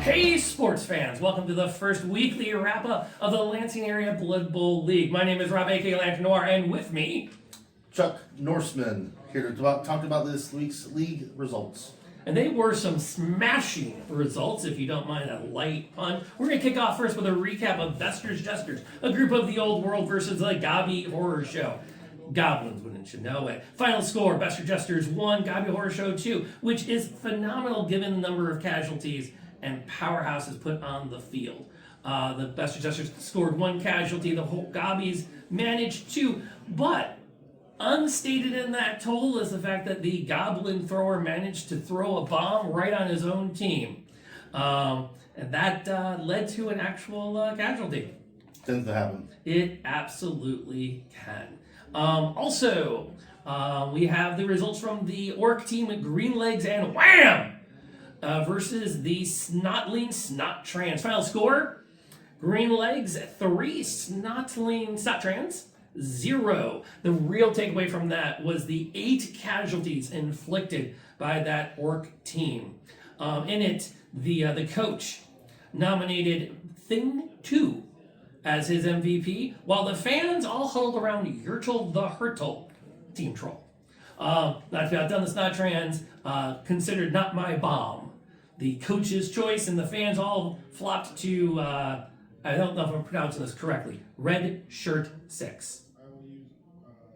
Hey sports fans, welcome to the first weekly wrap-up of the Lansing Area Blood Bowl League. My name is Rob, aka Lantern Noir, and with me, Chuck Norseman, here to talk about this week's league results. And they were some smashing results, if you don't mind a light pun. We're going to kick off first with a recap of Vester's Jesters, a group of the old world versus the Gobby Horror Show. Goblins, wouldn't you know it. Final score, Vester Jesters 1, Gobby Horror Show 2, which is phenomenal given the number of casualties and powerhouses put on the field. The Vester Jesters scored 1 casualty, the whole Gobbies managed 2, but unstated in that total is the fact that the Goblin Thrower managed to throw a bomb right on his own team. And that led to an actual casualty. Tends to happen. It absolutely can. Also, we have the results from the Orc team at Green Legs and Wham! Versus the Snotling Snot Trans. Final score, Green Legs 3, Snotling Snot Trans 0. The real takeaway from that was the 8 casualties inflicted by that Orc team. In it, the coach nominated Thing 2 as his MVP, while the fans all huddled around Yertle the Hurtle, Team Troll. Not to be outdone, the Snot Trans considered Not My Bomb the coach's choice, and the fans all flocked to, I don't know if I'm pronouncing this correctly, Red Shirt 6.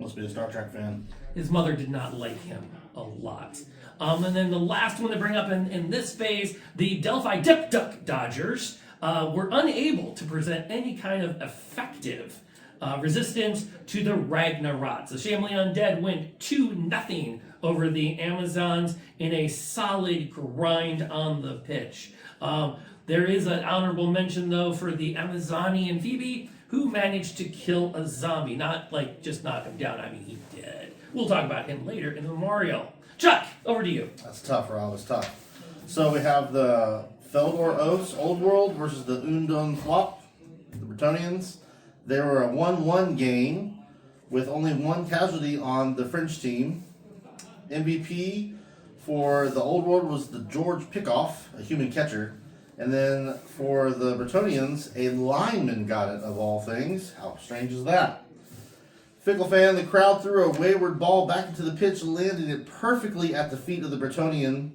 Must be a Star Trek fan. His mother did not like him a lot. And then the last one to bring up in this phase, the Delphi Dip Duck Dodgers were unable to present any kind of effective resistance to the Ragnarots. The Shamely Undead went 2-0 over the Amazons in a solid grind on the pitch. There is an honorable mention, though, for the Amazonian Phoebe, who managed to kill a zombie. Not like just knock him down. I mean, he did. We'll talk about him later in the memorial. Chuck, over to you. That's tough, Rob. It's tough. So we have the Feldor Oaths, Old World, versus the Undun Flop, the Bretonians. They were a 1-1 game with only 1 casualty on the French team. MVP for the Old World was the George Pickoff, a human catcher. And then for the Bretonians, a lineman got it, of all things. How strange is that? Fickle fan, the crowd threw a wayward ball back into the pitch, landing it perfectly at the feet of the Bretonian,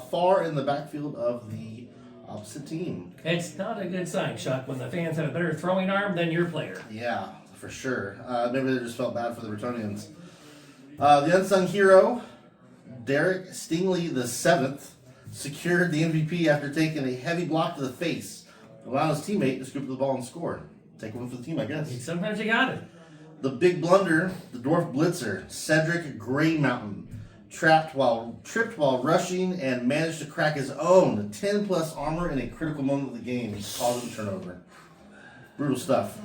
far in the backfield of the opposite team. It's not a good sign, Chuck, when the fans have a better throwing arm than your player. Yeah, for sure. Maybe they just felt bad for the Bretonians. The unsung hero, Derek Stingley VII, secured the MVP after taking a heavy block to the face, allowing his teammate to scoop the ball and score. Take one for the team, I guess. Sometimes you got it. The big blunder, the Dwarf Blitzer, Cedric Grey Mountain, tripped while rushing and managed to crack his own 10+ armor in a critical moment of the game, causing a turnover. Brutal stuff.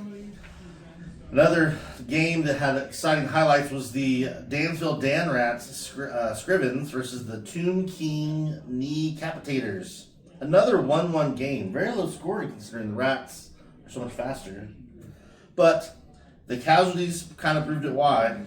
Another game that had exciting highlights was the Dansville Dan Rats Scrivens versus the Tomb King Knee Capitators. Another 1-1 game. Very low scoring considering the Rats are so much faster. But the casualties kind of proved it why.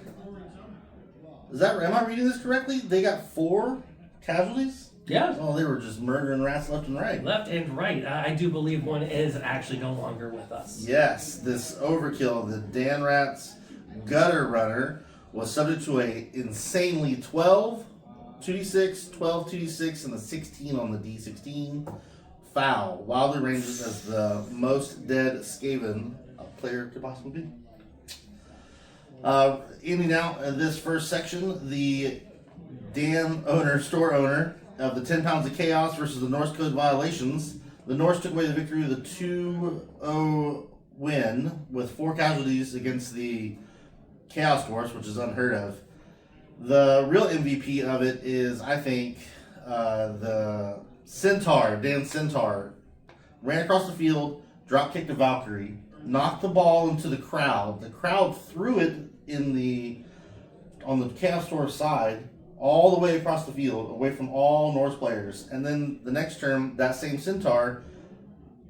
Am I reading this correctly? They got 4 casualties? Yeah. Oh, they were just murdering rats left and right. Left and right. I do believe one is actually no longer with us. Yes, this overkill, the Dan Rats Gutter Runner, was subject to a insanely 12 2d6, 12 2d6, and a 16 on the d16 foul. Wildly ranges as the most dead Skaven a player could possibly be. Ending out in this first section, the store owner of the 10 Pounds of Chaos versus the Norse Code Violations. The Norse took away the victory with a 2-0 win with 4 casualties against the Chaos Force, which is unheard of. The real MVP of it is, I think, the Centaur, Dan Centaur, ran across the field, drop kicked a Valkyrie, knocked the ball into the crowd. The crowd threw it on the Chaos Force side, all the way across the field, away from all Norse players. And then the next turn, that same Centaur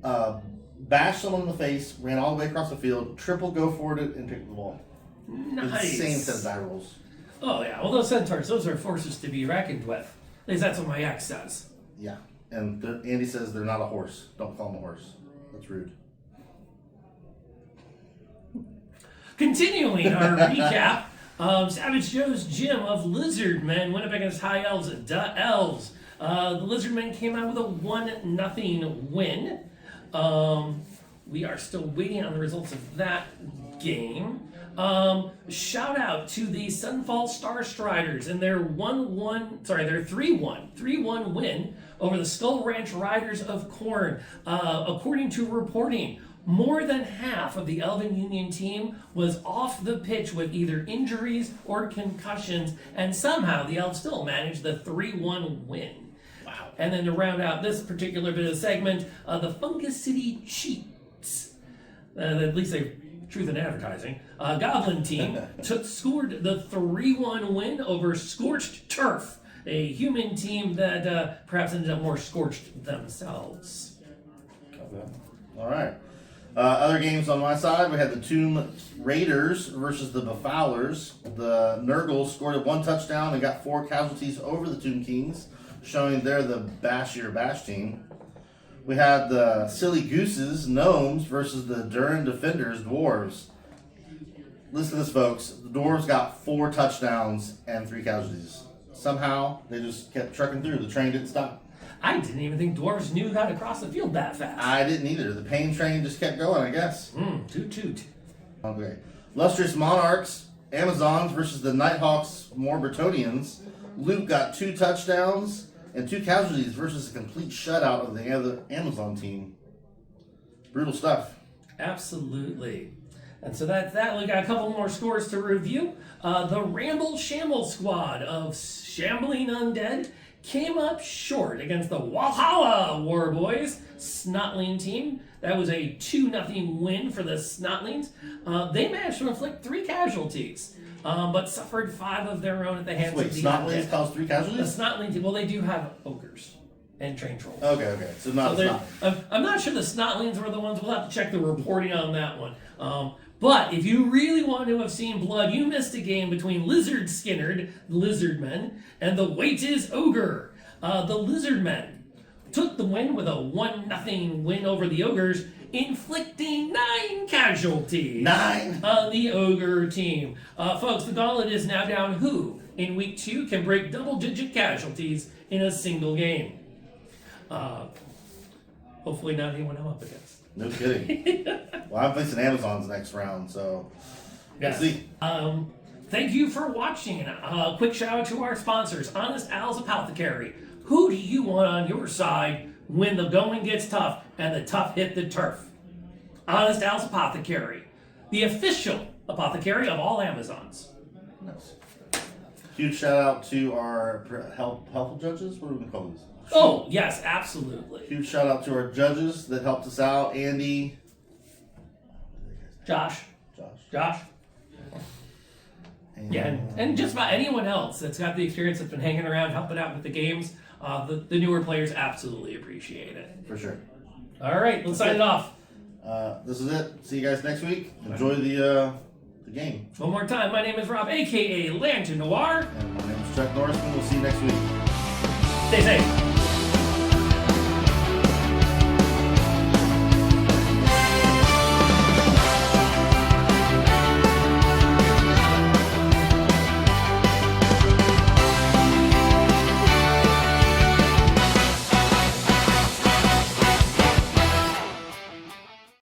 bashed someone in the face, ran all the way across the field, triple go forwarded, and picked the ball. Nice. Insane set of die rolls. Oh, yeah. Well, those Centaurs, those are forces to be reckoned with. At least that's what my ex says. Yeah. And Andy says they're not a horse. Don't call them a horse. That's rude. Continuing our recap, Savage Joe's Gym of Lizardmen went up against High Elves Elves. The Lizardmen came out with a 1-0 win. We are still waiting on the results of that game. Shout out to the Sunfall Star Striders and their 3-1 win over the Skull Ranch Riders of Corn. According to reporting, more than half of the Elven Union team was off the pitch with either injuries or concussions, and somehow the Elves still managed the 3-1 win. Wow. And then to round out this particular bit of segment, the Fungus City Cheats, at least they truth in advertising, Goblin team scored the 3-1 win over Scorched Turf, a human team that perhaps ended up more scorched themselves. Okay. All right. Other games on my side, we had the Tomb Raiders versus the Befoulers. The Nurgles scored 1 touchdown and got 4 casualties over the Tomb Kings, showing they're the bashier bash team. We had the Silly Gooses, Gnomes, versus the Durin Defenders, Dwarves. Listen to this, folks. The Dwarves got 4 touchdowns and 3 casualties. Somehow, they just kept trucking through. The train didn't stop. I didn't even think dwarves knew how to cross the field that fast. I didn't either. The pain train just kept going, I guess. Toot toot. Okay. Lustrous Monarchs, Amazons versus the Nighthawks, Bretonians. Luke got 2 touchdowns and 2 casualties versus a complete shutout of the other Amazon team. Brutal stuff. Absolutely. And so that's that. We got a couple more scores to review. The Ramble Shamble squad of Shambling Undead came up short against the Walhalla Warboys Snotling team. That was a 2-0 win for the Snotlings. They managed to inflict 3 casualties, but suffered 5 of their own at the hands of the Snotlings Undead. caused 3 casualties? The Snotling team, well, they do have ogres and train trolls. Okay. So not. I'm not sure the Snotlings were the ones. We'll have to check the reporting on that one. But if you really want to have seen blood, you missed a game between Lizard Skinnerd, the Lizardmen, and the Wait is Ogre. The Lizardmen took the win with a 1-0 win over the Ogres, inflicting 9 casualties 9 on the Ogre team. Folks, the gauntlet is now down who, in week 2, can break double-digit casualties in a single game. Hopefully not anyone I'm up against. No kidding. Well, I'm facing Amazon's next round, so Yes. we'll see. Thank you for watching. Quick shout out to our sponsors, Honest Al's Apothecary. Who do you want on your side when the going gets tough and the tough hit the turf? Honest Al's Apothecary, the official apothecary of all Amazons. Nice. Huge shout out to our helpful judges. What are we going to call these? Oh, yes, absolutely. Huge shout out to our judges that helped us out. Andy. Josh. And just about anyone else that's got the experience that's been hanging around, helping out with the games. The newer players absolutely appreciate it. For sure. All right, let's sign it off. This is it. See you guys next week. Enjoy the game. One more time, my name is Rob, a.k.a. Lantern Noir. And my name is Chuck Norrisman. We'll see you next week. Stay safe.